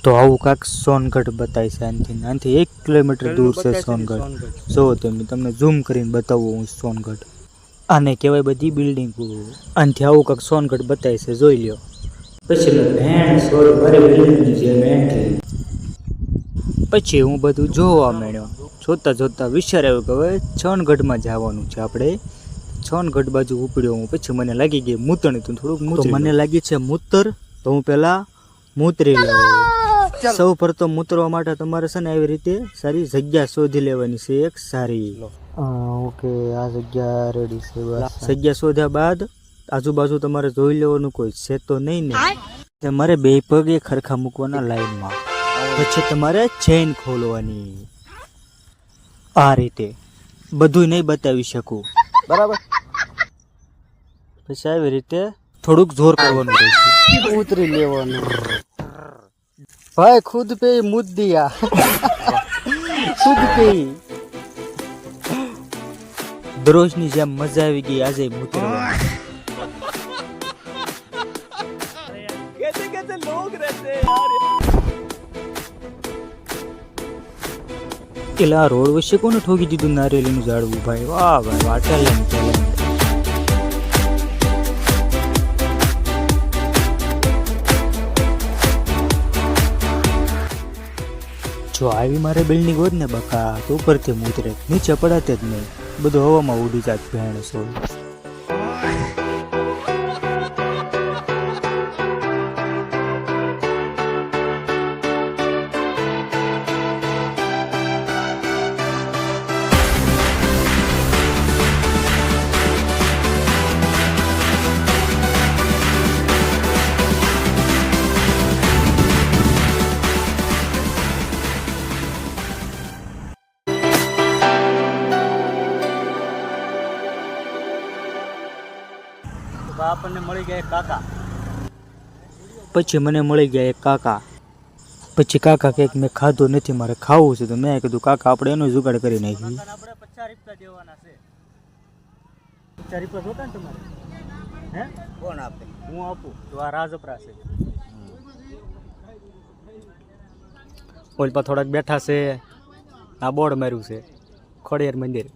તો આવું કાંક સોનગઢ બતાય છે આનાથી 1 કિલોમીટર દૂર છે સોનગઢ. જો તમને ઝૂમ કરીને બતાવું હું સોનગઢ. આને કહેવાય બધી બિલ્ડિંગો. આનાથી આવું કાંક સોનગઢ બતાય છે, જોઈ લ્યો. પછી પછી હું બધું જોવા માંડ્યો. જોતા વિચાર આવ્યો કે હવે સોનગઢમાં જવાનું છે આપણે. સોનગઢ બાજુ ઉપડ્યો હું. પછી મને લાગી ગઈ મૂતણી. તો થોડુંક મને લાગી છે મૂતર. તો હું પેલા મૂતરી લઉં. સૌ પ્રથમ મૂતરવા માટે તમારે છે ને આવી રીતે સારી જગ્યા શોધી લેવાની છે, એક સારી. ઓકે, આ જગ્યા રેડી છે. જગ્યા શોધ્યા બાદ આજુબાજુ તમારે જોઈ લેવાનું કોઈ છે તો નહીં ને. તમારે બે પગે ખરખા મૂકવાના લાઈનમાં. પછી તમારે ચેઇન ખોલવાની. આ રીતે બધું નહીં બતાવી શકું, બરાબર. પછી આવી રીતે થોડુંક જોર કરવાનું રહેશે. ઉતરી લેવાનું ભાઈ. ખુદ પે મુદ દિયા. ખુદ પે દરરોજની જેમ મજા આવી ગઈ આજે મૂતરવાની. પેલા રોડ વચ્ચે કોને ઠોકી દીધું નારિયેળીનું ઝાડવું ભાઈ? વાહ ભાઈ, વાહ, ટેલેન્ટ. જો આવી મારે બિલ્ડિંગ હોત ને બકા, તો ઉપરથી ઉતરે, નીચે પડાતે જ નહીં, બધું હવામાં ઉડી જાત ભેણ સોળ. આપણને મળી ગયા એક કાકા. પછી મને મળી ગયા એક કાકા. પછી કાકા કંઈક મેં ખાધું નથી, મારે ખાવું છે. તો મેં કીધું કાકા આપણે એનો જુગાડ કરી નાખીએ. આપણે 50 રૂપિયા દેવાના છે. 50 રૂપિયા જોતા ને તમારે? હે, કોણ આપે? હું આપું. તો આ રાજપરા છે. ઓલ પર થોડાક બેઠા છે. આ બોર્ડ માર્યું છે ખોડિયાર મંદિર.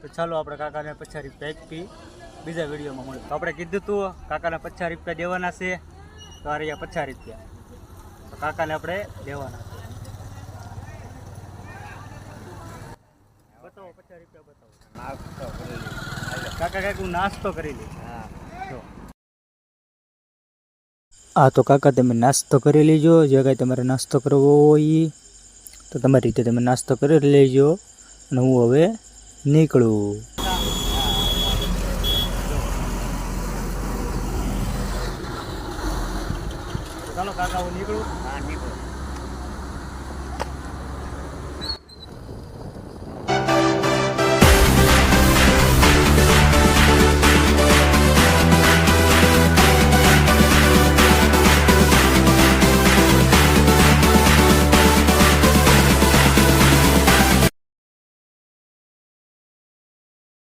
તો ચાલો આપણે કાકાને 50 રૂપિયા આપી. બીજા વિડીયોમાં મળે. તો આપણે કીધું તું કાકાને 50 રૂપિયા દેવાના છે. તો આ રહ્યા 50 રૂપિયા. તો કાકાને આપણે દેવાના છે. બતાવો 50 રૂપિયા બતાવો. કાકા કાંઈક હું નાસ્તો કરી લઈશ. આ તો કાકા તમે નાસ્તો કરી લેજો. જે કાંઈ તમારે નાસ્તો કરવો હોય તો તમારી રીતે તમે નાસ્તો કરી લેજો. અને હું હવે નીકળું. ચાલો કાકા હું નીકળું.